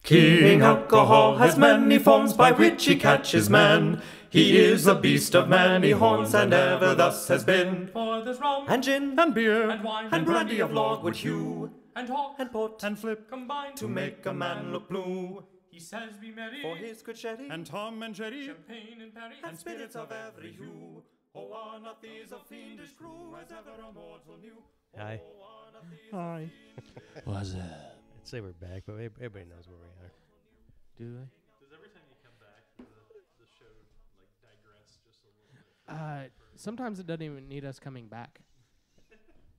King Alcohol has many forms by which he catches man. He is a beast of many horns, and ever thus has been. For there's rum, and gin, and beer, and wine, and brandy of logwood hue, and hawk, and port, and flip, combined to make a man look blue. He says be merry, For his good sherry, and Tom and Jerry, champagne and perry, and spirits of every hue. Oh, are not these a fiendish crew, as ever a mortal knew? Hi. Hi. What's up? I'd say we're back, but everybody knows where we are. Do they? Does every time you come back, the show like digress just a little bit? Sometimes it doesn't even need us coming back.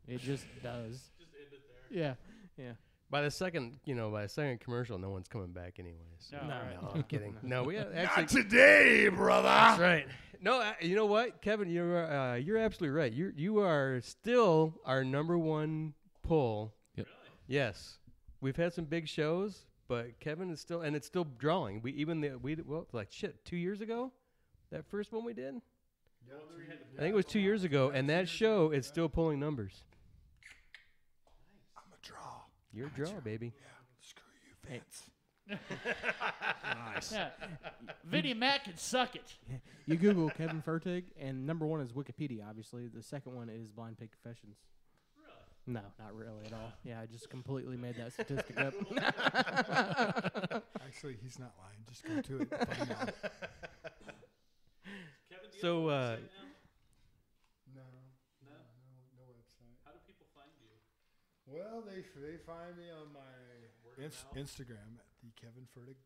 It just does. Just end it there. Yeah. By the second commercial, no one's coming back anyway. So. No. No, I'm kidding. No, we actually. not today, brother. That's right. No, you know what, Kevin? You're absolutely right. You are still our number one pull. Yep. Really? Yes, we've had some big shows, but Kevin is still, and it's still drawing. 2 years ago, that first one we did. I think it was 2 years ago, and that show is still pulling numbers. I'm a draw. You're a draw, baby. Yeah. Screw you, Vince. Nice. Yeah. Vinnie Mac can suck it. You Google Kevin Fertig, and number one is Wikipedia, obviously. The second one is Blind Pig Confessions. Really? No, not really at all. Yeah, I just completely made that statistic up. Actually, he's not lying. Just go to it. And find out. Kevin, do you So, have a website now? No website. How do people find you? Well, they find me on my Word of mouth? Instagram at the Kevin Fertig,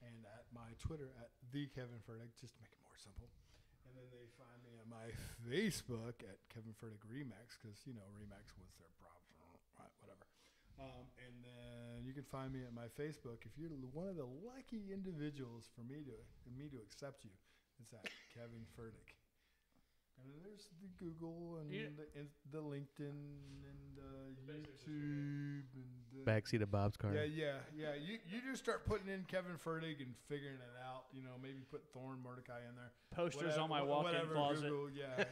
and at my Twitter at the Kevin Fertig, just to make it more simple. And then they find me on my Facebook at Kevin Fertig Remax, because Remax was their problem, right? Whatever. And then you can find me at my Facebook if you're one of the lucky individuals for me to accept you. It's at Kevin Fertig. And then there's the Google and the LinkedIn and YouTube and Backseat of Bob's car. yeah. You just start putting in Kevin Fertig and figuring it out. Maybe put Thorn Mordecai in there. Posters on my walk-in closet. Google, yeah.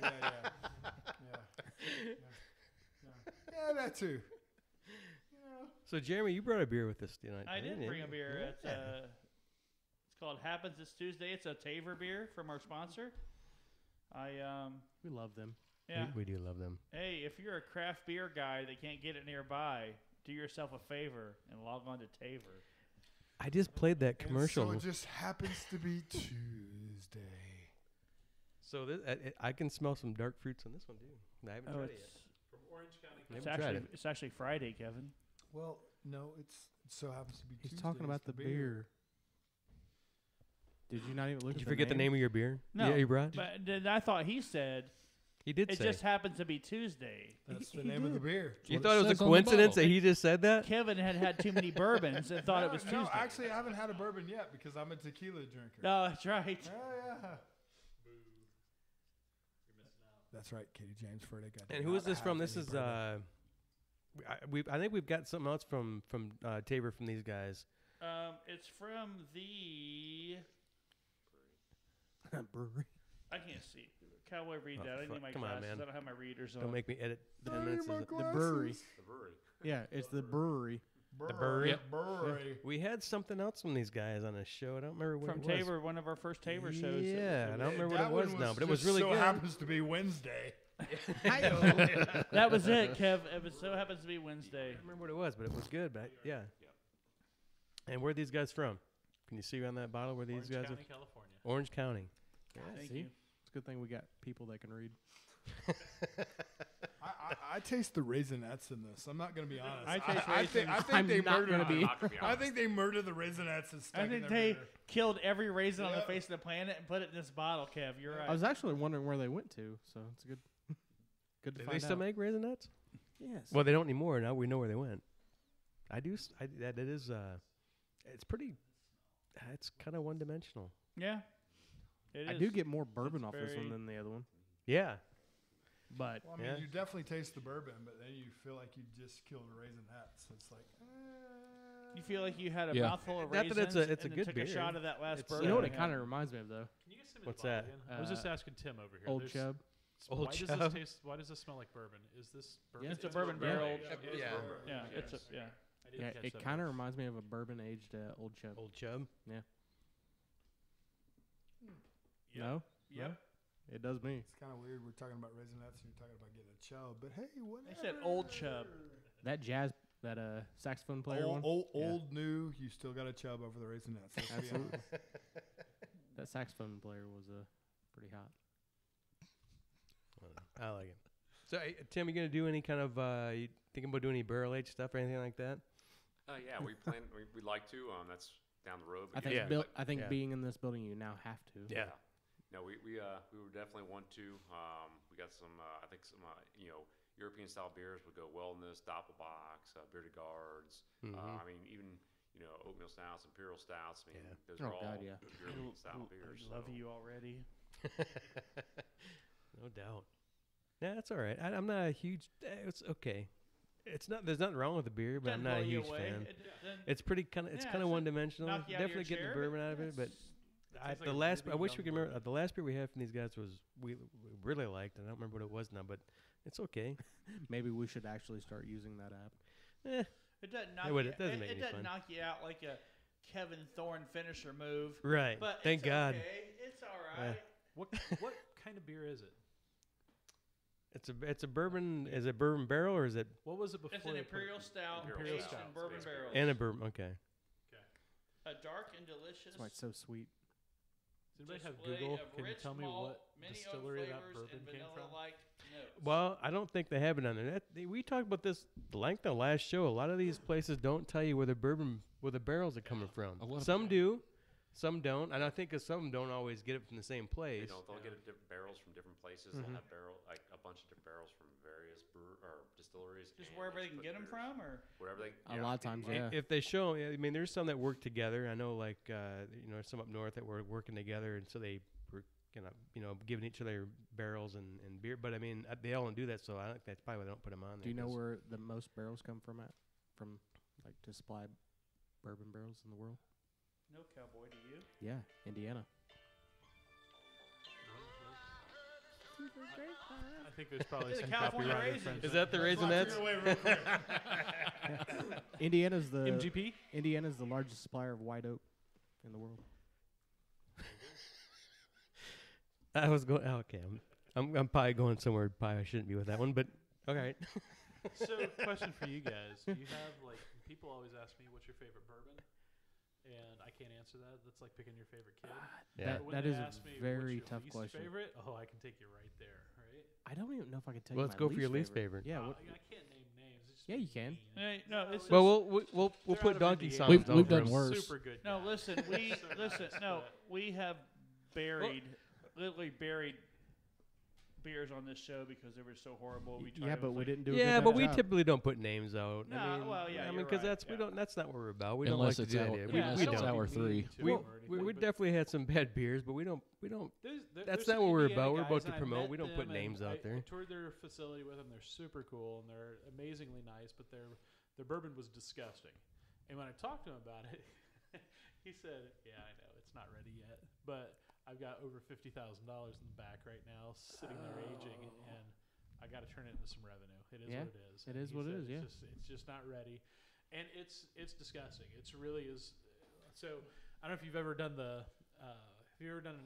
Yeah, that too. So, Jeremy, you brought a beer with us tonight. I did didn't bring you? a beer. It's called Happens It's Tuesday. It's a Taver beer from our sponsor. We love them. Yeah. We do love them. Hey, if you're a craft beer guy that can't get it nearby, do yourself a favor and log on to Taver. I just played that commercial. And so it just happens to be Tuesday. So I can smell some dark fruits on this one, too. I haven't tried it yet. From Orange County. It's actually Friday, Kevin. Well, no, it so happens to be He's Tuesday. talking about the beer. Did you not even look Did at you forget the name of your beer? No. Yeah, you brought? But then I thought he said He did it say. just happens to be Tuesday. That's the name of the beer. You thought it was a coincidence that he just said that? Kevin had too many bourbons and thought it was Tuesday. No, actually, I haven't had a bourbon yet because I'm a tequila drinker. No, that's right. Oh, yeah. That's right, Katie James Fertig. And who is this from? This is I think we've got something else from Tabor from these guys. It's from the brewery. I can't see. Cowboy read that. I need my Come on, glasses. man. I don't have my readers on. Don't make me edit 10 minutes. The brewery. The brewery. Yeah, it's the brewery. The brewery. Brewery. We had something else from these guys on a show. I don't remember what From it was. Tabor, one of our first Tabor shows. Yeah, I don't remember That what it was one now, but it was just really so good. happens to be Wednesday. That was it, Kev. It so happens to be Wednesday. I don't remember what it was, but it was good. But yeah. And where are these guys from? Can you see on that bottle where these Orange guys County, are? California. Orange County. Thank see? you. It's a good thing we got people that can read. I taste the Raisinets in this. I'm not going to be honest. I taste I think I'm they not murdered. gonna be. I think they murdered the Raisinets and stuck I in think their they beer. killed every raisin on the Yep. face of the planet and put it in this bottle, Kev. You're right. I was actually wondering where they went to, so it's good. Good to Do find they still out. make Raisinets? Yes. Well, they don't anymore. Now we know where they went. I do. That it is. It's pretty. It's kind of one-dimensional. yeah. It I is. do get more bourbon It's off this one very- than the other one. Yeah. But Well, I mean, Yeah. you definitely taste the bourbon, but then you feel like you just killed a Raisinette. So it's like. You feel like you had a Yeah. mouthful of Not that raisins it's a and good then took beer. a shot of that last It's, bourbon. you know what it Yeah. kind of reminds me of, though? Can you guys send me What's the bottle that? again? I was just asking Tim over here. Old There's- Chub. Old why does Chub. this taste? Why does this smell like bourbon? Is this bourbon? Yeah. It's a bourbon bourbon. barrel. It is Yeah. bourbon. Yeah, Okay, it's a, so yeah. I didn't Yeah, catch it that kind of one. reminds me of a bourbon aged Old Chub. Old Chub. Yeah. Yep. No, Yep. it does me. It's kind of weird. We're talking about Raisinets and you're talking about getting a chub, but hey, whatever. They said Old Chub. That saxophone player Old, one. old, Yeah. old, new. You still got a chub over the Raisinets. Let's be Absolutely. honest. That saxophone player was pretty hot. I like it. So, Tim, you gonna do any kind of? You thinking about doing any barrel aged stuff or anything like that? Yeah, we plan. We'd like to. That's down the road. I but think usually, I think yeah. being in this building, you now have to. Yeah. No, we would definitely want to. We got some. I think some. European style beers would go well in this. Doppelbox, bearded guards. I mean, even oatmeal stouts, imperial stouts. I mean, Yeah. those are Oh, all God, yeah. European style beers. I love so. you already. No doubt. Yeah, that's all right. I'm not a huge. It's okay. It's not. There's nothing wrong with the beer, but I'm Doesn't not a blow you huge away. fan. It doesn't It's pretty kind of. It's Yeah, kind of it's one dimensional. knock you out of Definitely your getting the chair, bourbon out of it, but Tastes like the a last. really I wish young we could remember bourbon. the last beer we had from these guys was we really liked, and I don't remember what it was now, but it's okay. Maybe we should actually start using that app. Eh, It doesn't knock It would- you. it doesn't make it any doesn't fun. knock you out like a Kevin Thorn finisher move. right. But Thank it's God. Okay. It's all right. What kind of beer is it? It's a bourbon. Is it bourbon barrel or is it What was it before? It's an they put- imperial stout Imperial aged stout, in bourbon basically. barrels. and a bourbon? Okay. A dark and delicious That's why it's so sweet. Does anybody have display Google? of Can you rich tell me malt, what many oak distillery that flavors, bourbon and came from? vanilla-like notes. Well, I don't think they have it on there. We talked about this length of last show. A lot of these places don't tell you where the barrels are coming from. Some do, some don't, and I think some don't always get it from the same They place. don't. They'll get different barrels from different places. Mhm. They'll have a bunch of different barrels from various distilleries. Just and wherever they'll they can put get them beers- from, or Wherever they. A lot of times, yeah. yeah. If they show, I mean, there's some that work together. I know, like some up north that were working together, and so they were giving each other barrels and beer. But I mean, they all don't do that, so I think that's probably why they don't put them on there. Do you know 'cause- where the most barrels come from like to supply bourbon barrels in the world? no cowboy, do you? Yeah, Indiana. I think there's probably The some California copyright raisins. infringement. Is that the Raisinets? Indiana's the MGP? Indiana's the largest supplier of white oak in the world. I was going. Okay, I'm probably going somewhere. Probably I shouldn't be with that one, but all right. So, question for you guys: do you have people always ask me what's your favorite bourbon, and I can't answer that. That's like picking your favorite kid. Yeah. But when That they is a ask me, very what's your tough least question. Favorite? Oh, I can take you right there, right? I don't even know if I can tell Well, you. let's my go for your least favorite. Yeah. I What, can't name names. It's just Yeah, you being can. mean. Hey, no, it's Well, we'll They're put out of donkey Indiana. songs. We've over done them. worse. Super good. no. guy. Listen, we literally buried beers on this show because they were so horrible. We tried yeah, to but we like- didn't do. Yeah, a good but enough we job. typically don't put names out. No, I mean, well, yeah, I mean, you're because right, that's we yeah. don't. That's not what we're about. We Unless don't like it's to do our, that. Yeah, We unless it's don't. our three. We definitely had some bad beers, but we don't. That's not what we're about. We're about to promote. We don't put names out there. I toured their facility with them. They're super cool and they're amazingly nice, but their bourbon was disgusting. And when I talked to him about it, he said, "Yeah, I know it's not ready yet, but I've got over $50,000 in the back right now, sitting there aging, and I got to turn it into some revenue. It is Yeah, what it is. it And is he what it said is, yeah. it's just not ready, and it's disgusting. It's really is. So I don't know if you've ever done have you ever done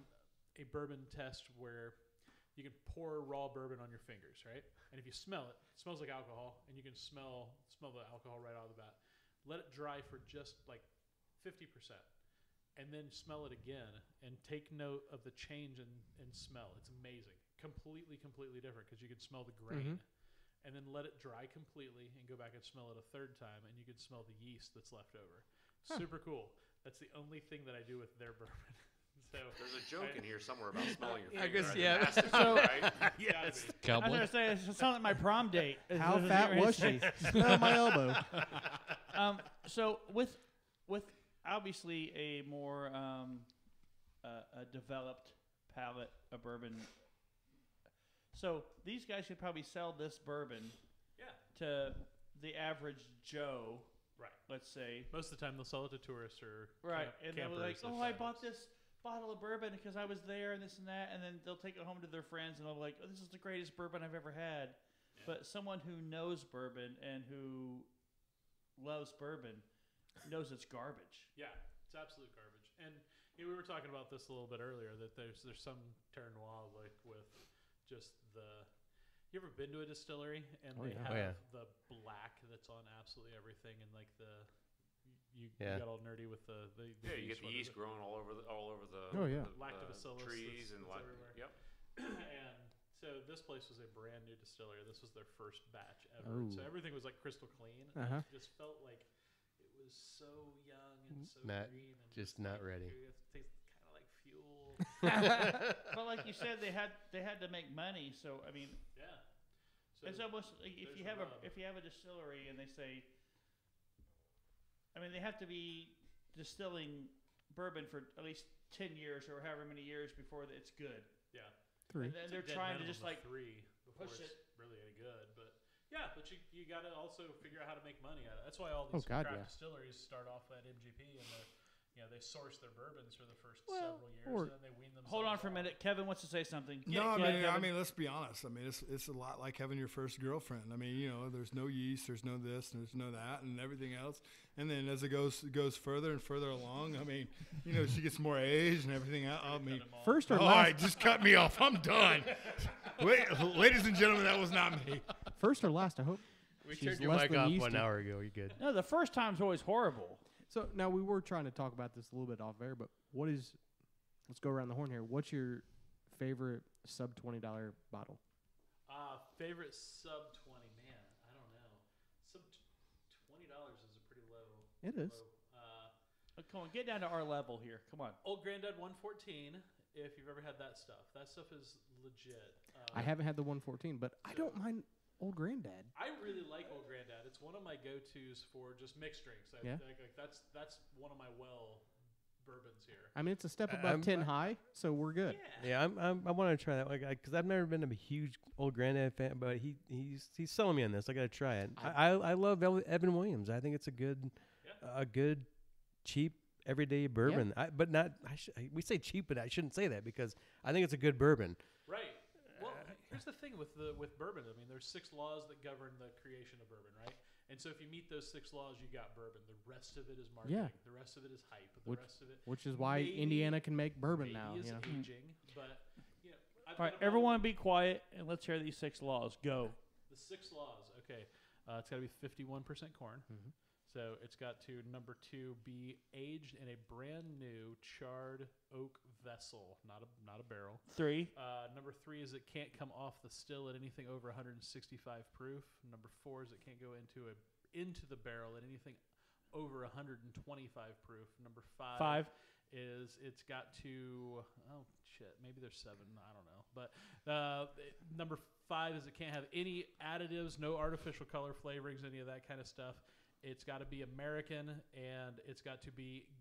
a bourbon test where you can pour raw bourbon on your fingers, right? And if you smell it, it smells like alcohol, and you can smell the alcohol right out of the bat. Let it dry for just like 50%, and then smell it again, and take note of the change in smell. It's amazing, completely different because you can smell the grain, and then let it dry completely, and go back and smell it a third time, and you can smell the yeast that's left over. Super cool. That's the only thing that I do with their bourbon. So There's a joke in here somewhere about smelling your I finger. guess, at the yeah. massive So- thing, right? Yes. I was Cowboy. gonna say it sounded like my prom date. How Is fat what you're was she? saying. Smell my elbow. So with obviously a more a developed palate of bourbon. So these guys could probably sell this bourbon yeah, to the average Joe, right. let's say. Most of the time they'll sell it to tourists or Right, and they'll be like, campers "Oh, or I bought friends." this bottle of bourbon because I was there and this and that," and then they'll take it home to their friends and they'll be like, "Oh, this is the greatest bourbon I've ever had." Yeah. But someone who knows bourbon and who loves bourbon knows it's garbage. Yeah, it's absolute garbage. And we were talking about this a little bit earlier that there's some Terre Noir like with just the. You ever been to a distillery and they have the black that's on absolutely everything and like the. You got all nerdy with the you get the yeast growing all over the lactobacillus trees and everywhere. Yep. And so this place was a brand new distillery. This was their first batch ever. So everything was like crystal clean. It just felt like it was so young and so green and just not ready. It tastes kind of like fuel. But like you said, they had to make money. So I mean, So it's almost like if you have a distillery and they say. I mean, they have to be distilling bourbon for at least 10 years or however many years before it's good. Yeah. 3. And they're trying to just like 3 before push it's it. really any good. But but you got to also figure out how to make money out of it. That's why all these craft distilleries start off at MGP and they source their bourbons for the first several years and then they wean themselves. Hold on for a minute. Kevin wants to say something. I mean, let's be honest. I mean, it's a lot like having your first girlfriend. I mean, there's no yeast, there's no this, there's no that, and everything else. And then as it goes further and further along, I mean, she gets more age and everything else. I mean, First or all last? right, just cut me off. I'm done. Ladies and gentlemen, that was not me. First or last, I hope. We She's turned your less mic than off yeasty. 1 hour ago. You're good. No, the first time's always horrible. So now we were trying to talk about this a little bit off air, but let's go around the horn here. What's your favorite sub $20 bottle? Favorite sub 20, man. I don't know. Sub $20 is a pretty low. It is. Come on, get down to our level here. Come on. Old Granddad 114. If you've ever had that stuff is legit. I haven't had the 114, but I don't mind Old Granddad. I really like Old Granddad. It's one of my go-tos for just mixed drinks. That's one of my bourbons here. I mean, it's a step above 10 high, so we're good. Yeah, I want to try that one because I've never been a huge Old Granddad fan, but he's selling me on this. I got to try it. I love Evan Williams. I think it's a good, cheap everyday bourbon. But not. We say cheap, but I shouldn't say that because I think it's a good bourbon. Right. Well, here's the thing with bourbon. I mean, there's 6 laws that govern the creation of bourbon, right? And so if you meet those 6 laws, you got bourbon. The rest of it is marketing. Yeah. The rest of it is hype. Which is why Indiana can make bourbon now. Is aging, but all right, everyone, be quiet and let's hear these 6 laws. Go. The 6 laws. Okay, it's got to be 51% corn. Mm-hmm. So it's got to number 2 be aged in a brand new charred oak vessel, not a barrel. 3. Number 3 is it can't come off the still at anything over 165 proof. Number 4 is it can't go into the barrel at anything over 125 proof. Number 5 is it's got to maybe there's 7, I don't know. But number 5 is it can't have any additives, no artificial color flavorings, any of that kind of stuff. It's got to be American, and it's got to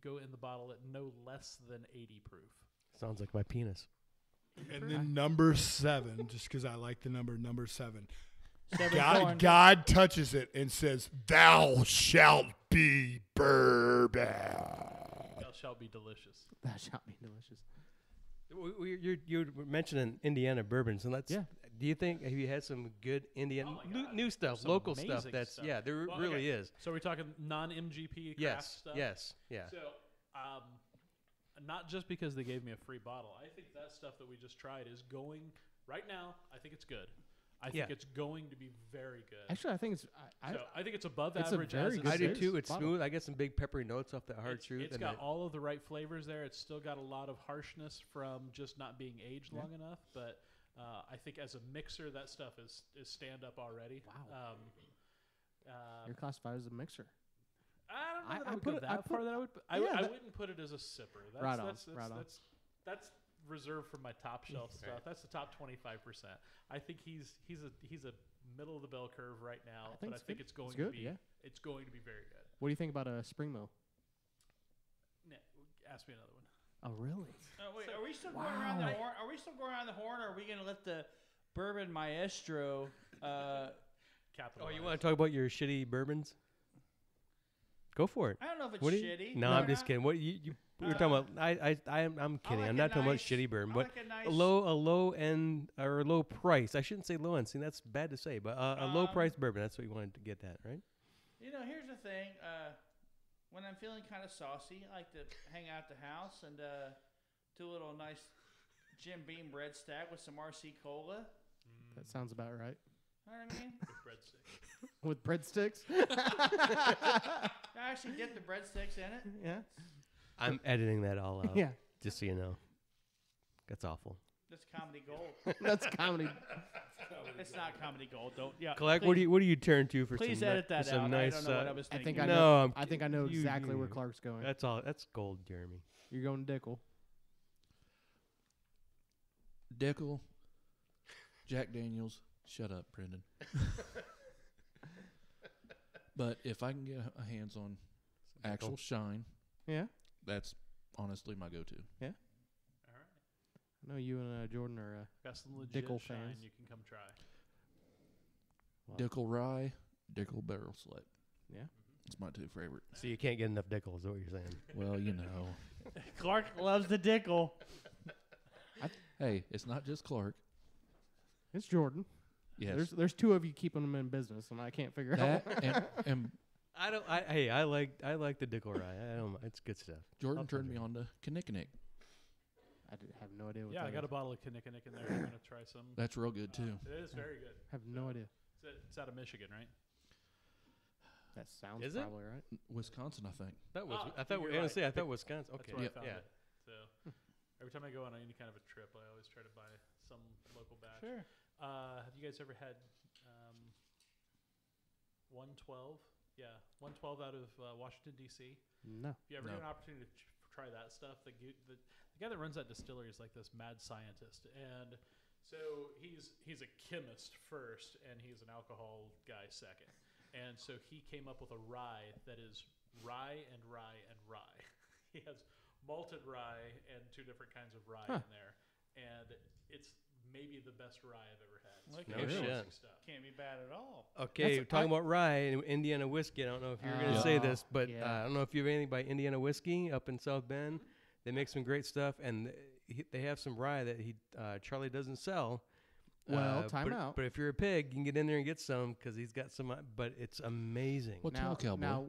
go in the bottle at no less than 80 proof. Sounds like my penis. And then number 7, just because I like the number 7. 7 God touches it and says, "Thou shalt be bourbon." Thou shalt be delicious. That shall be delicious. You're mentioning Indiana bourbons, and do you think have you had some good Indiana new stuff, Some local stuff? amazing That's stuff. there really is. So we're talking non-MGP craft stuff? Yes, yeah. So, not just because they gave me a free bottle. I think that stuff that we just tried is going right now. I think it's good. I think it's going to be very good. Actually, I think it's. I think it's above it's a average. very as good it I do is. too. It's bottle. smooth. I get some big peppery notes off the hard truth. It's got all of the right flavors there. It's still got a lot of harshness from just not being aged long enough. But I think as a mixer, that stuff is stand up already. Wow. You're classified as a mixer. I don't know that I would put go it- I that put- far. That I would. yeah, I that- wouldn't put it as a sipper. That's, Right on, That's, right on. That's reserved for my top shelf stuff. That's the top 25%. I think he's a middle of the bell curve right now. But I think it's going to be it's going to be very good. What do you think about a Spring Mill? Nah, ask me another one. Oh, really? Wait, are we still going around the horn? Are we still going around the horn, or are we going to let the bourbon maestro? Capital. Oh, you want to talk about your shitty bourbons? Go for it. I don't know if it's What shitty. No, I'm just kidding. What you we were talking about? I'm kidding. like I'm a not talking about nice- shitty bourbon, I but like a nice- a low end or a low price. I shouldn't say low end. See, that's bad to say, but a low price bourbon. That's what you wanted to get at, right? here's the thing. When I'm feeling kind of saucy, I like to hang out at the house and do a little nice Jim Beam bread stack with some RC Cola. That sounds about right. Know what I mean? With breadsticks. With breadsticks? I actually dip the breadsticks in it. Yeah. I'm editing that all out. Yeah. Just so you know. That's awful. That's comedy gold. That's comedy. It's not comedy gold. Don't. Yeah. Clark, please, what do you turn to for please some, edit that for some out. nice? I don't know what I was I thinking. think I No, know. I'm I think I know you- exactly where you- Clark's going. That's all. That's gold, Jeremy. You're going Dickel. Dickel, Jack Daniels. Shut up, Brendan. But if I can get a hands on actual shine, Yeah. that's honestly my go-to. All right. I know you and Jordan are. Got some legit Dickel shine fans. you can come try. Wow. Dickel Rye, Dickel Barrel Select. Yeah. It's my two favorite. So you can't get enough Dickel, is what you're saying? Well, you know. Clark loves the Dickel. Hey, it's not just Clark. It's Jordan. Yes. There's two of you keeping them in business, and I can't figure out. That and I don't. I like the Dickel rye. I don't. It's good stuff. Jordan turned me on to Kinnikinnick. I have no idea what Yeah, that I got a is. bottle of Kinnikinnick in there. I'm gonna try some. That's real good too. It is very good. I have no idea. It's out of Michigan, right? That sounds Is it? probably right. Wisconsin, I think. That was. Oh, I thought. you're I right. say. I thought Wisconsin. That's Okay. where I found Yeah. it. So every time I go on any kind of a trip, I always try to buy some local batch. Sure. Have you guys ever had 112? Yeah, 112 out of Washington D.C. No. If you ever No. get an opportunity to try that stuff, the guy that runs that distillery is like this mad scientist, and so he's a chemist first, and he's an alcohol guy second, and so he came up with a rye that is rye and rye and rye. He has malted rye and two different kinds of rye in there, and it's maybe the best rye I've ever had. It's No fantastic shit. stuff. Can't be bad at all. Okay, talking about rye and Indiana whiskey. I don't know if you were going to say this, but yeah. I don't know if you have anything by Indiana whiskey up in South Bend. They make some great stuff, and they have some rye that Charlie doesn't sell. Well, time out. But if you're a pig, you can get in there and get some because he's got some. But it's amazing. Well, tell Cowboy. Now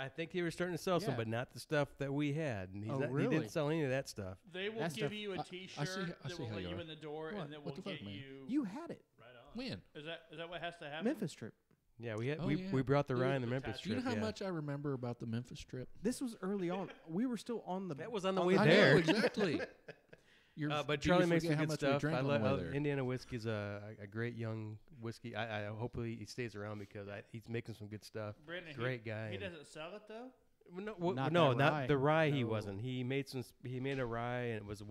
I think they were starting to sell some, Yeah. but not the stuff that we had. And Oh, he really? didn't sell any of that stuff. They will That give stuff- you a I see- T-shirt I that see will how let you you are. in the door, What? and that What will the fuck, get man? you had it. Right on. When? Is that what has to happen? Memphis trip. Yeah, we had Oh, we, yeah. we brought the Dude, rye in the the Memphis tattoo. Do you trip. know how yeah. much I remember about the Memphis trip? This was early on. We were still on the. That was on the way I there. know, exactly. But do you Charlie makes forget some how good much we stuff. drank I on the way love there? Indiana whiskey's a great young whiskey. I hopefully he stays around because he's making some good stuff. Brandon, Great guy. He and- doesn't sell it though. No, Not no, that not rye. the rye. He No. wasn't. He made some. He made a rye, and it was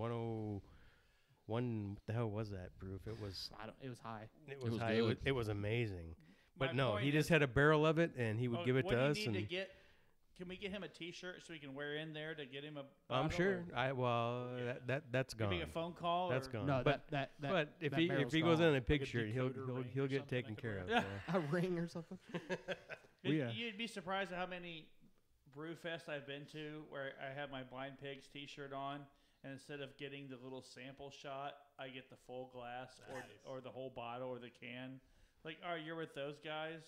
101. What the hell was that proof? It was. It was high. It was was high. good. It was amazing. But My no, point he just is- had a barrel of it, and he would give it what to do you us. need And to get? Can we get him a T-shirt so he can wear in there to get him a? I'm bottle, sure. or That's Give gone. me a phone call. That's or gone. No, but that but if that he barrel's goes in gone. a picture, he'll decoder ring he'll or get something I taken could care of. wear. yeah. a ring or something. Yeah. You'd be surprised at how many brew fests I've been to where I have my Blind Pigs T-shirt on, and instead of getting the little sample shot, I get the full glass or the whole bottle or the can. Like, oh, you're with those guys.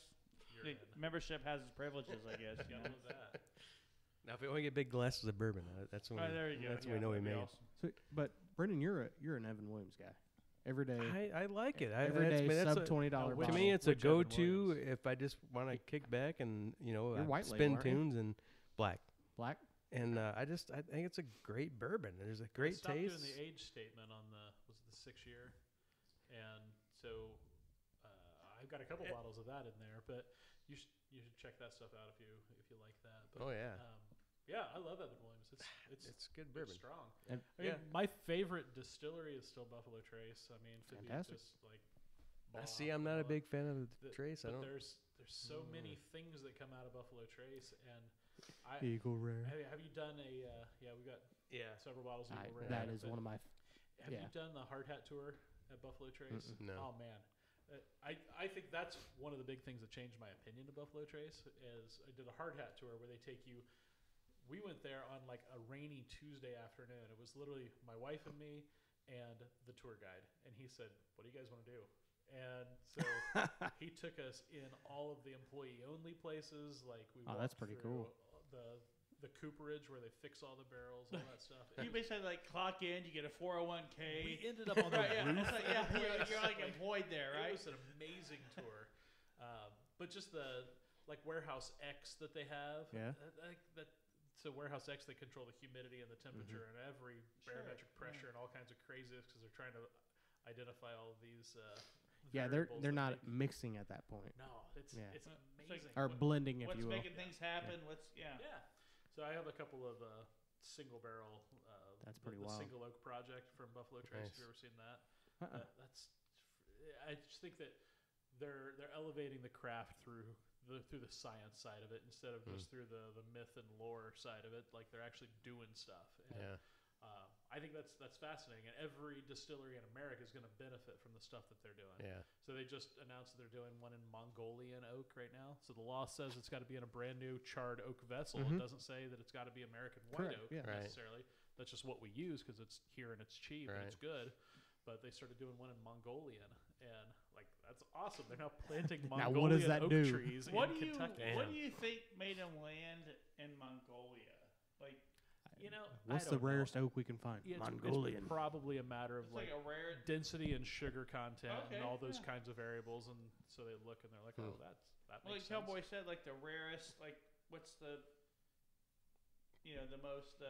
The membership has its privileges, I guess. You know? What was that? Now, if we only get big glasses of bourbon, that's when Oh, there you go. that's when we know we that'd be made. awesome. So, but Brendan, you're an Evan Williams guy. Every day. I like it. Every day that's sub a- $20 to To bottle. me, it's a Which Evan go-to Williams? if I just want to kick back and You're white label, spin aren't you? tunes and black. Black. And I think it's a great bourbon. There's a great Stopped taste. doing the age statement on was it the 6 year, and so I've got a couple bottles of that in there. But you should check that stuff out if you like that. But, Oh, yeah. yeah, I love Evan Williams. It's good bourbon. It's strong. And- I mean, Yeah. my favorite distillery is still Buffalo Trace. I mean, to Fantastic. be just like. See, I'm not a big fan of the Trace. I But don't. there's so many things that come out of Buffalo Trace, and Eagle Rare. have you done a? Yeah, we got Yeah. several bottles of Eagle Rare. That is but one of my. Have yeah. you done the hard hat tour at Buffalo Trace? No. Oh man, I think that's one of the big things that changed my opinion of Buffalo Trace. Is I did a hard hat tour where they take you. We went there on like a rainy Tuesday afternoon. It was literally my wife and me and the tour guide, and he said, "What do you guys want to do?" And so he took us in all of the employee-only places. Like we Oh, that's walked pretty through cool. The cooperage where they fix all the barrels, all that stuff. You basically like clock in, you get a 401k. We ended up on the Right, yeah, roof. it's like, yeah, you're like employed there, right? It was an amazing tour. But just the warehouse X that they have. Yeah. So warehouse X, they control the humidity and the temperature and every barometric pressure and all kinds of craziness because they're trying to identify all of these. Yeah, variables they're that not make- mixing at that point. No, it's Yeah. amazing. Or blending, if What's you will. making things happen? What's Yeah. So I have a couple of single barrel. That's pretty the wild. Single oak project from Buffalo Trace. Nice. Have you ever seen that? Uh-uh. I just think that they're elevating the craft through the science side of it instead of just through the myth and lore side of it. Like they're actually doing stuff. And, Yeah. I think that's fascinating, and every distillery in America is going to benefit from the stuff that they're doing. Yeah. So they just announced that they're doing one in Mongolian oak right now. So the law says it's got to be in a brand new charred oak vessel. It doesn't say that it's got to be American white Correct, oak yeah. Right. necessarily. That's just what we use because it's here and it's cheap and it's good. But they started doing one in Mongolian, and like that's awesome. They're now planting Now, Mongolian what does that oak do? trees What in do you Kentucky. What do you think made them land in Mongolia? Like What's I the don't know. rarest oak we can find? Yeah, Mongolian. It's probably a matter of it's like a rare. density and sugar content Okay, and all those yeah. kinds of variables, and so they look and they're like, oh, that Well, makes like sense. Cowboy said, like the rarest. Like what's the the most.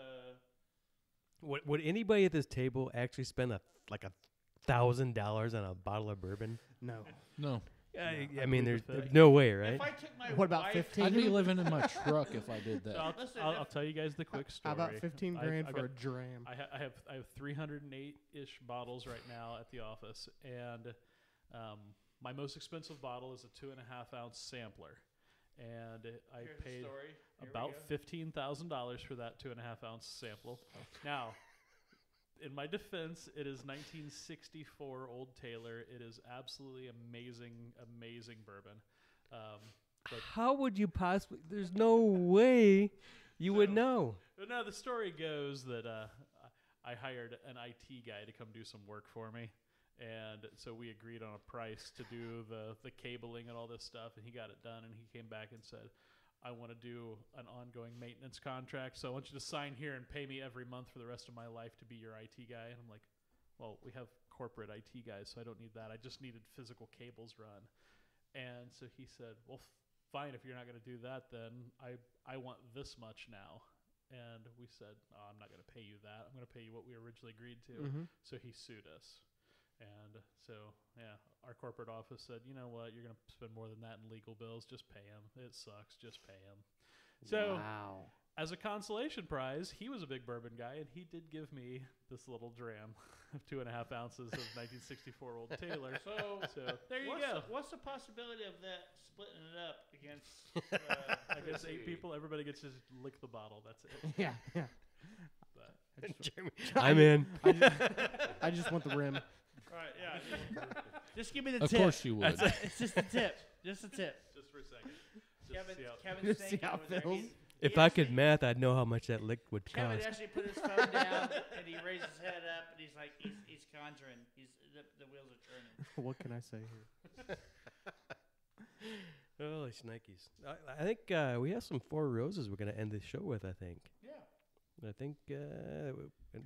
Would anybody at this table actually spend $1,000 on a bottle of bourbon? No. No. I mean, there's believe no way, right? If I took my What about wife, 15? I'd be living in my truck if I did So that. Listen, I'll tell you guys the quick story. How about 15 grand I for a got- dram? I have 308-ish bottles right now at the office, and my most expensive bottle is a 2.5 ounce sampler, and I Here's the paid story. Here we about go. $15,000 for that 2.5 ounce sample. Now, in my defense, it is 1964 Old Taylor. It is absolutely amazing bourbon. But How would you possibly? There's no way you would So- know. But no, the story goes that I hired an IT guy to come do some work for me, and so we agreed on a price to do the cabling and all this stuff, and he got it done, and he came back and said, I want to do an ongoing maintenance contract, so I want you to sign here and pay me every month for the rest of my life to be your IT guy. And I'm like, well, we have corporate IT guys, so I don't need that. I just needed physical cables run. And so he said, well, fine, if you're not going to do that, then I want this much now. And we said, oh, I'm not going to pay you that. I'm going to pay you what we originally agreed to. So he sued us. And so, yeah, our corporate office said, you know what, you're going to spend more than that in legal bills. Just pay him. It sucks. Just pay him. So Wow. as a consolation prize, he was a big bourbon guy, and he did give me this little dram of 2.5 ounces of 1964 Old Taylor. So there you go. What's the possibility of that splitting it up against? I guess 8 people. Everybody gets to just lick the bottle. That's it. Yeah. But Jeremy, I'm in. I just want the rim. Right, yeah. Just give me the Of tip. course you would. It's just a tip. Just a tip. just for a second. Just see how, Kevin's See thinking how over it there. feels? If I could math, I'd know how much that lick would Kevin cost. actually put his phone down and he raised his head up and he's like, he's conjuring. The wheels are turning. What can I say here? Holy shnikes. I think we have some Four Roses we're going to end this show with, I think. Yeah. I think, and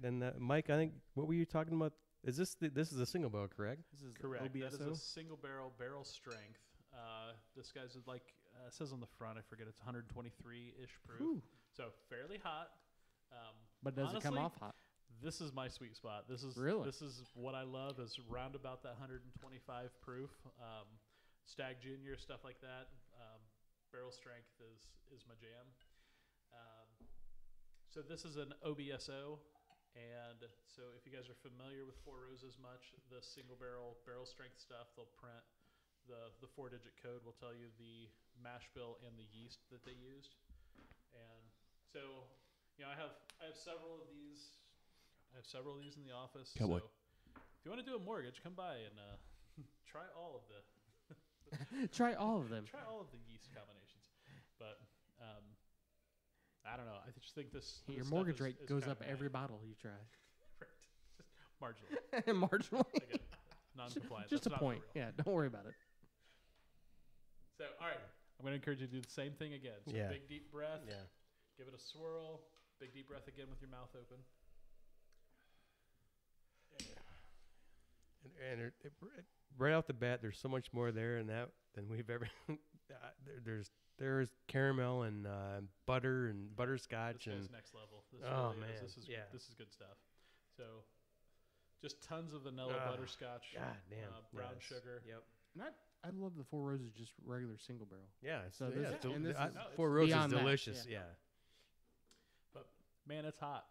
then Mike, I think, what were you talking about? Is this this is a single barrel, correct? This is correct. That is a OBSO. single barrel strength. This guy's like says on the front. I forget it's 123-ish proof. Whew. So fairly hot. But does it come honestly, off hot? This is my sweet spot. This is Really? This is what I love. Is round about that 125 proof. Stag Junior stuff like that. Barrel strength is my jam. So this is an OBSO, and so if you guys are familiar with Four Roses much, the single barrel strength stuff, they'll print the 4-digit code will tell you the mash bill and the yeast that they used. And so, I have several of these. I have several of these in the office. Cowboy. So if you want to do a mortgage, come by and try all of the Try all of them. try all of the yeast combinations. But I don't know. I just think this Your stuff mortgage is rate goes kinda up every bottle you try. Just marginally. Marginally. Again, non-compliant. Just a That's not point. for real. Yeah, don't worry about it. So, all right, I'm going to encourage you to do the same thing again. So, Yeah. big deep breath. Yeah. Give it a swirl. Big deep breath again with your mouth open. And right off the bat, there's so much more there in that than we've ever. There's caramel and butter and butterscotch This and guy's next level. This Oh, really man. is. Yeah. This is good stuff. So, just tons of vanilla butterscotch. God damn, brown yes. sugar. Yep. And I love the Four Roses just regular single barrel. Yeah. So yeah, this- it's del- and this I- is Four Roses is beyond that, delicious. yeah. Yeah. But man, it's hot.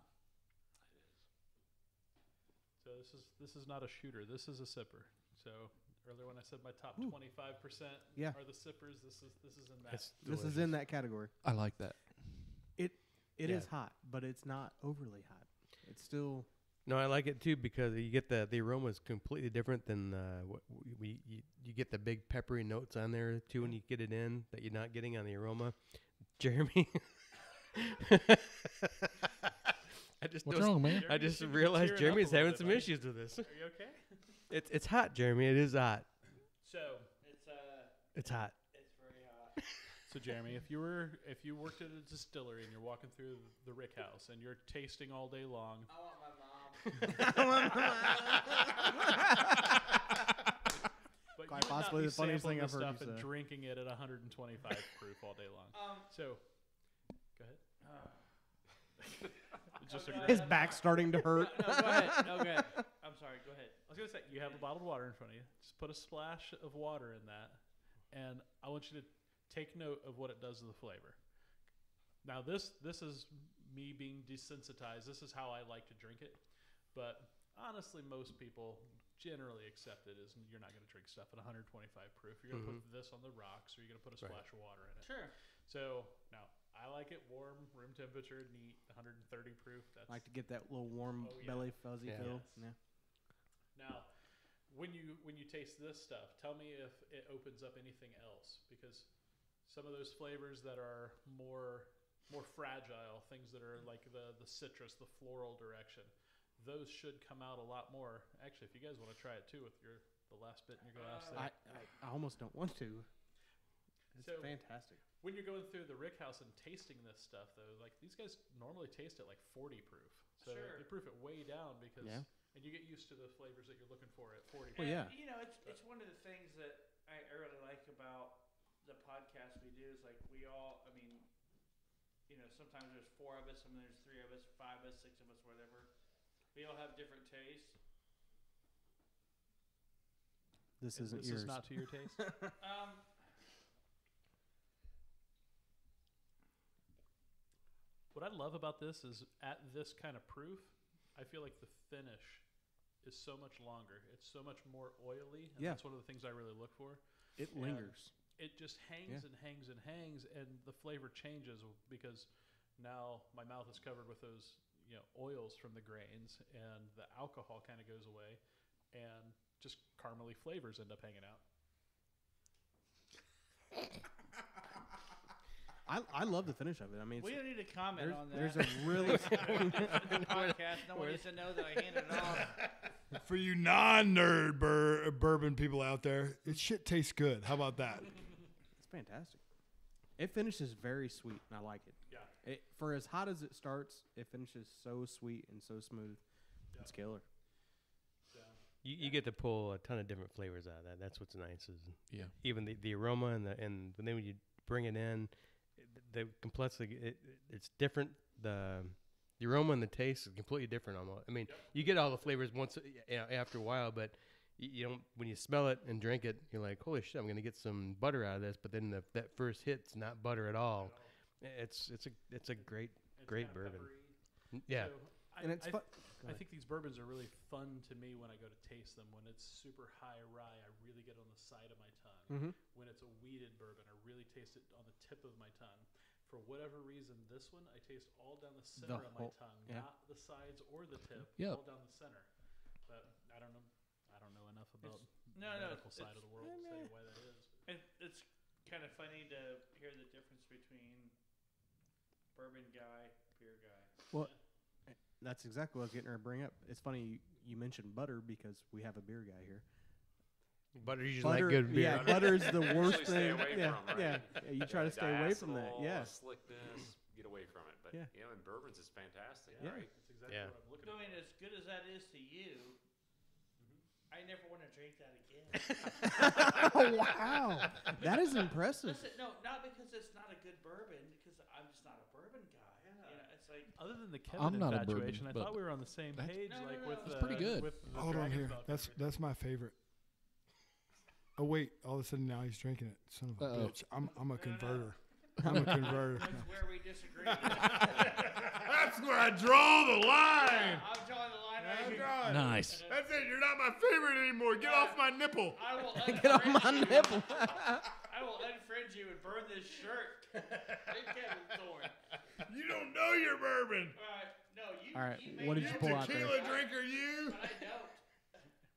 So this is not a shooter. This is a sipper. So earlier when I said my top 25% Yeah. are the sippers, this is in that. It's This is delicious. in that category. I like that. It Yeah. is hot, but it's not overly hot. It's still No, I like it too because you get the aroma is completely different than what you get the big peppery notes on there too when you get it in that you're not getting on the aroma. Jeremy, I just What's noticed- wrong, man? I Jeremy just seemed to be realized tearing up Jeremy's a little having bit, some buddy. issues with this. Are you okay? It's hot, Jeremy. It is hot. So It's hot. It's very hot. So Jeremy, if you worked at a distillery and you're walking through the Rick House and you're tasting all day long, I want my mom. but Quite you would possibly not be the funniest sampling thing I've this heard you stuff and say. drinking it at 125 proof all day long. So, go ahead. Just go a ahead. his back's starting to hurt. No, go ahead. No, go ahead. I'm sorry. Go ahead. I was gonna say you have a bottled water in front of you. Just put a splash of water in that, and I want you to take note of what it does to the flavor. Now this is me being desensitized. This is how I like to drink it, but honestly, most people generally accept it as you're not going to drink stuff at 125 proof. You're going to put this on the rocks, or you're going to put a splash of water in it. Sure. So now I like it warm, room temperature, neat, 130 proof. That's Like to get that little warm Oh, yeah. belly fuzzy Yeah. feel. Yes. Yeah. Now, when you taste this stuff, tell me if it opens up anything else, because some of those flavors that are more fragile, things that are like the citrus, the floral direction, those should come out a lot more. Actually, if you guys want to try it too with the last bit in your glass there. I almost don't want to. It's So- fantastic. When you're going through the Rick House and tasting this stuff, though, like these guys normally taste it like 40 proof. So Sure. they proof it way down because, Yeah. and you get used to the flavors that you're looking for at 40 Well, yeah. You know, it's one of the things that I really like about the podcast we do is like we all. I mean, you know, sometimes there's 4 of us, sometimes there's 3 of us, 5 of us, 6 of us, whatever. We all have different tastes. This And isn't this yours. is not to your taste. What I love about this is at this kind of proof, I feel like the finish is so much longer. It's so much more oily, and Yeah. that's one of the things I really look for. It And lingers. It just hangs Yeah. and hangs and hangs, and the flavor changes because now my mouth is covered with those oils from the grains, and the alcohol kind of goes away, and just caramely flavors end up hanging out. I love the finish of it. I mean, We don't need to comment on that. there's a really the podcast. No one needs to know that I handed it off. For you non-nerd bourbon people out there, it shit tastes good. How about that? it's fantastic. It finishes very sweet, and I like it. Yeah. For as hot as it starts, it finishes so sweet and so smooth. It's killer. You get to pull a ton of different flavors out of that. That's what's nice is Yeah. even the aroma and then when you bring it in, the complexity it's different. The aroma and the taste is completely different almost. I mean, you get all the flavors once after a while, but you don't. When you smell it and drink it, you're like, holy shit, I'm gonna get some butter out of this. But then that first hit's not butter at all. It's a great It's great kinda bourbon. peppery. Yeah. So And it's fun. I think these bourbons are really fun to me when I go to taste them. When it's super high rye, I really get it on the side of my tongue. Mm-hmm. When it's a wheated bourbon, I really taste it on the tip of my tongue. For whatever reason, this one I taste all down the center of my whole- tongue, yeah. not the sides or the tip, Yep. all down the center. But I don't know enough about No, the no, medical side of the world to tell you why that is. It's kind of funny to hear the difference between bourbon guy, beer guy. Well, that's exactly what I was getting ready to bring up. It's funny you mentioned butter because we have a beer guy here. Butter usually Butter, like good beer. yeah, butter's the worst Usually stay thing. away Yeah, from, right? yeah. You try to stay away from that. Diacetyl, Yeah. Slickness, get away from it. But Yeah. you know, in bourbons, it's fantastic, Yeah. right? That's exactly Yeah. what I'm looking I for. mean, as good as that is to you, I never want to drink that again. Oh, wow. That is impressive. Listen, no, not because it's not a good bourbon, because I'm just not a bourbon guy. You know, it's like Other than the I'm Kevin not a bourbon, infatuation, I but thought we were on the same that's- page. No, no, like no. with That's pretty good. With the Hold on here. Dragon's That's Dogma. that's my favorite. Oh wait! All of a sudden now he's drinking it. Son of a Uh-oh. bitch! I'm a converter. I'm a converter. that's where we disagree. That's where I draw the line. I'm drawing the line right here. Nice. That's it. You're not my favorite anymore. Get off my nipple. I will Get off my unfriend you. nipple. I will unfriend you and burn this shirt. Big Kevin Thorn. You don't know your bourbon. All right, no, you. All right, you made what did it you up. pull out there? Tequila drinker, you. But I don't.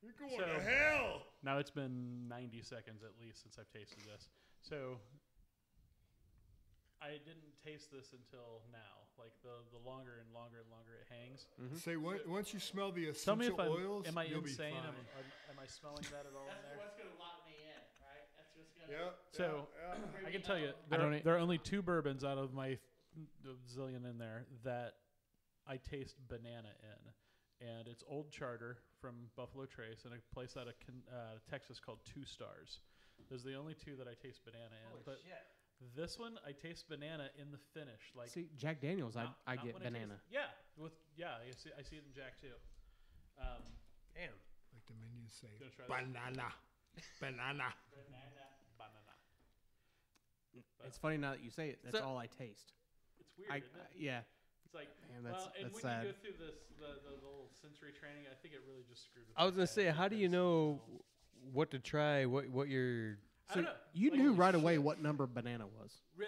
You're going So- to hell. Now it's been 90 seconds at least since I've tasted this. So I didn't taste this until now. Like the longer and longer and longer it hangs. Say once you smell the Tell me essential if oils, am I you'll insane? be Am, fine. am I smelling that at all in That's there? what's gonna lock me in, right? That's what's gonna. Yep. So I can tell you, don't there are only 2 bourbons out of my zillion in there that I taste banana in, and it's Old Charter from Buffalo Trace and a place out of Texas called 2 Stars. Those are the only 2 that I taste banana in. But this one, I taste banana in the finish. Like See, Jack Daniels, I not get when I taste banana. it. I see it in Jack too. Damn. Like the menus say, Gonna try this. banana, banana. Banana. It's funny now that you say it. That's So- all I taste. It's weird, isn't it? Yeah. It's like, Man, that's- well, and that's when sad. you go through the little sensory training, I think it really just screwed with I was my gonna say, head how do you because, know what to try? What your I don't know. You Like, knew holy right away shit. what number banana was. Yeah.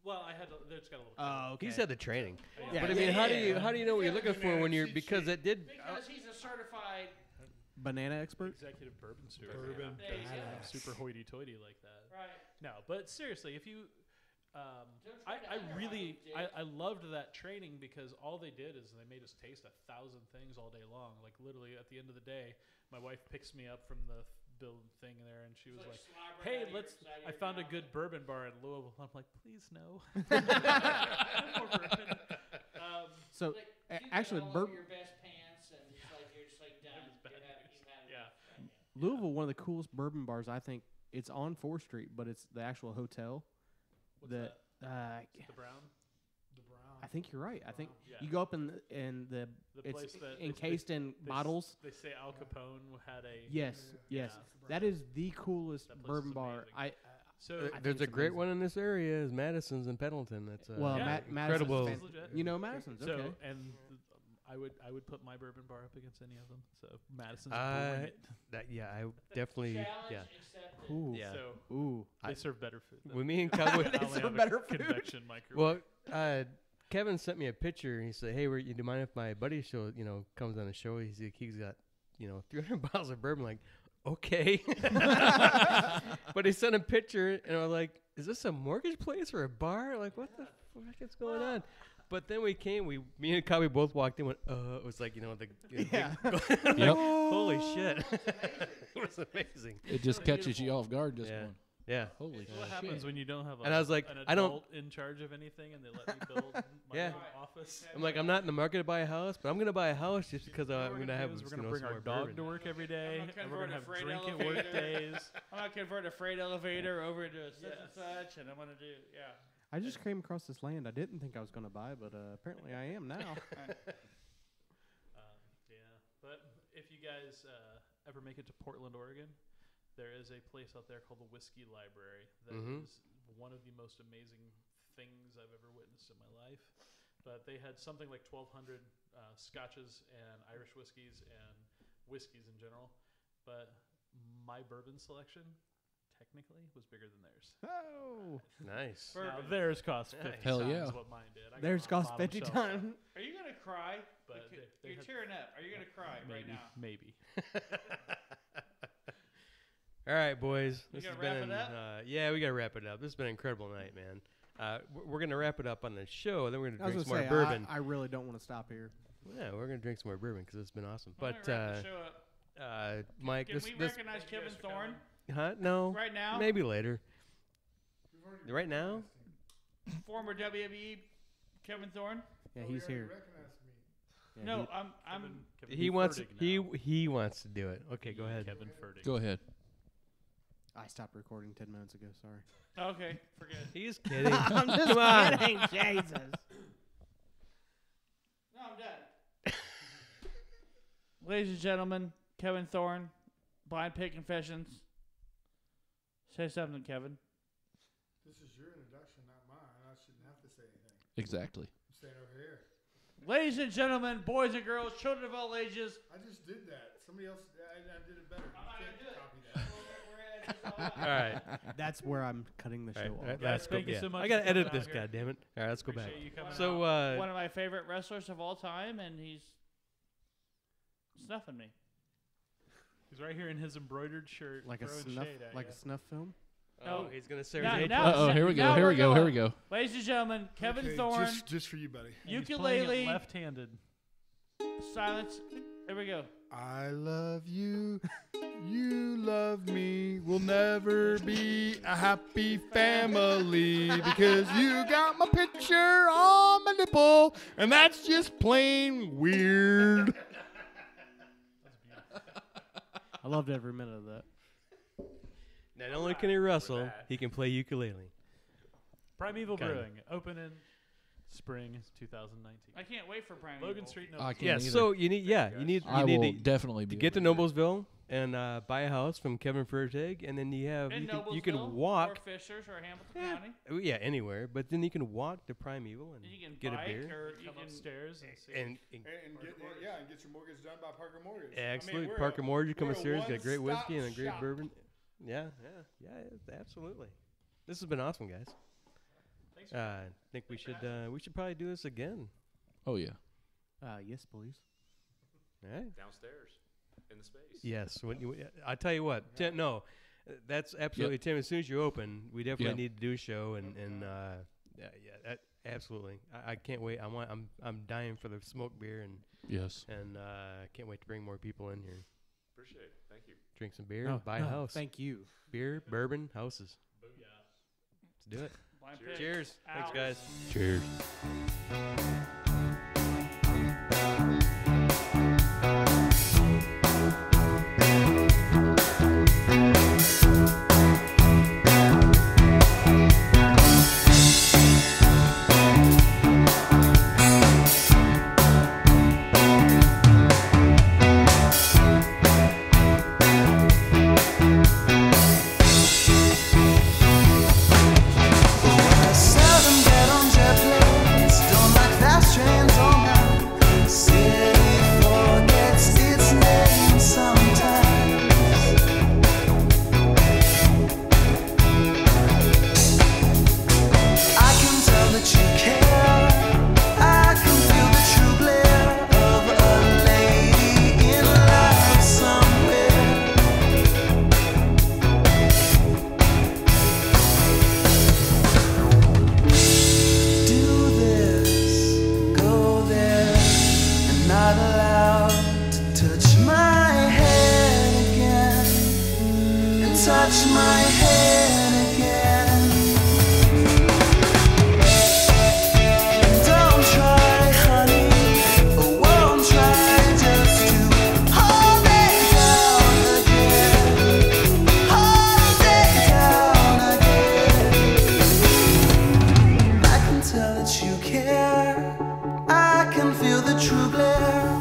Well, I had to, they just got a little. Oh, okay. He's had the training. Yeah. But I mean, how do you know what you're looking for when you're because it did. Because he's a certified. Banana expert? executive bourbon steward. Bourbon There you go. banana. Super hoity-toity like that. Right. No, but seriously, if you, Don't try to I undermine really, it, Jake. I loved that training because all they did is they made us taste 1,000 things all day long. Like literally, at the end of the day, my wife picks me up from the build thing there, and she was like like, slobbering "Hey, out of your let's." side of I your found a mouth. good bourbon bar in Louisville. I'm like, "Please no." So, Like, actually, all over your best pants, and it's like you're just like done. bad You've had it. Yeah. Louisville, one of the coolest bourbon bars, I think. It's on 4th Street, but it's the actual hotel. What's that The brown. I think you're right. I think Yeah. you go up in the The it's place that encased in they bottles. They say Al Capone had a. Yes, yes. Yeah. That is the coolest That place bourbon is bar. amazing. I So think There's a it's great amazing. one in this area. Is Madison's in Pendleton. That's well, Yeah. Madison's incredible. fan- Legit. You know Madison's So okay. and I would put my bourbon bar up against any of them. So Madison's Uh, bring it. I definitely Challenge yeah. accepted. Ooh, Yeah. So ooh. they serve better food. With me and Cowboy. I only serve have a better food. convection microwave. Well, Kevin sent me a picture. He said, "Hey, do you mind if my buddy comes on the show? He's got 300 bottles of bourbon." Like, okay. But he sent a picture, and I was like, "Is this a mortgage place or a bar? Like, what the fuck is going on?" But then me and Cowboy both walked in. Went, it was like Yeah. Yep. holy shit, it was amazing. It just catches you off guard. Just Yeah. going, Yeah. holy What shit. happens when you don't have And I was like, an I don't- adult in charge of anything and they let me build my Yeah. own office? I'm like, I'm not in the market to buy a house, but I'm gonna buy a house just because What I'm we're gonna gonna have. do is we're some gonna bring our more dog bourbon. to work every day, I'm gonna and we're gonna have convert a drink freight at work elevator. days. I'm gonna convert a freight elevator over into a such and such, and I'm gonna do I just came across this land I didn't think I was going to buy, but apparently I am now. Yeah, but if you guys ever make it to Portland, Oregon, there is a place out there called the Whiskey Library that is one of the most amazing things I've ever witnessed in my life. But they had something like 1,200 scotches and Irish whiskeys and whiskeys in general. But my bourbon selection technically was bigger than theirs. Oh, Nice. Now, theirs cost 50 Hell times yeah. what mine did. I got theirs my cost bottom 50 shelf times. Are you gonna cry? But they You're had- tearing up. Are you gonna cry right Maybe, now? maybe. All right, boys. We This gonna has wrap been, it up? yeah, we gotta wrap it up. This has been an incredible night, man. We're gonna wrap it up on the show, then we're gonna I was drink going some to more say, bourbon. I really don't want to stop here. Yeah, we're gonna drink some more bourbon because it's been awesome. I'm But gonna wrap the show up. Mike, Can we recognize Kevin Thorn Huh? No. right now? Maybe later. Right now? Former WWE Kevin Thorn? Yeah, he's here. Yeah, No, I'm He wants he wants to do it. Okay, go ahead. Kevin Fertig. Go ahead. I stopped recording 10 minutes ago. Sorry. okay. Forget it. He's kidding. I'm just Come on. kidding. Jesus. No, I'm done. Ladies and gentlemen, Kevin Thorn, Blind Pig Confessions. Say something, Kevin. This is your introduction, not mine. I shouldn't have to say anything. Exactly. I'm staying over here. Ladies and gentlemen, boys and girls, children of all ages. I just did that. Somebody else, I did it better. I'm not You gonna do can't it. copy that. All right. That's where I'm cutting the show All off. right, Guys, let's go. thank you so much I gotta for coming edit out this, here. goddammit. All right, let's go back. Appreciate you coming So, One of my favorite wrestlers of all time, and he's snuffing me. He's right here in his embroidered shirt. Like a throwing snuff, shade at like ya. a snuff film. oh, he's gonna say Now- his now- Uh oh, here we go. now Here we're we go. Here we going. go. Ladies and gentlemen, Kevin Okay, Thorn, just for you, buddy. And he's playing it ukulele, left-handed. silence. Here we go. I love you. You love me. We'll never be a happy family because you got my picture on my nipple, and that's just plain weird. I loved every minute of that. Not only can he wrestle, he can play ukulele. Primeval Kinda. Brewing, opening spring 2019. I can't wait for Prime Logan Evil. Street, no. I can't Yeah, either. so you need I you will need definitely to be get to over there. Noblesville and buy a house from Kevin Fertig, and then you have In you Noblesville, can walk. or Fishers, or Hamilton Yeah. County. Oh, yeah, anywhere, but then you can walk to Primeval and You can get a bike, beer. or you Come can. upstairs and see. And And get your mortgage done by Parker Mortgage. absolutely, Parker Mortgage come we're a upstairs, got a great one-stop whiskey and a great shop. bourbon. Yeah, absolutely. This has been awesome, guys. Thanks. I think we should probably do this again. Oh yeah. Yes, please. All right. Downstairs in the space. Yes. I tell you what, Tim, no, that's absolutely Tim. As soon as you open, we definitely Yep. need to do a show, and absolutely. I can't wait. I'm dying for the smoked beer, and Yes. can't wait to bring more people in here. Appreciate it. Thank you. Drink some beer, buy a house. Thank you. Beer, bourbon, houses. Booyah. Let's do it. Blind Cheers. Pig. Cheers. Thanks, Out. guys. Cheers. I seldom get on jet planes, don't like fast trains all night. City forgets its name sometimes. I can tell that you care. I can feel the true glare of a lady in love somewhere. Do this, go there, and not allowed to touch my head again, and touch my head again. Don't try, honey, I won't try just to hold it down again, hold it down again. I can tell that you care. I can feel the true glare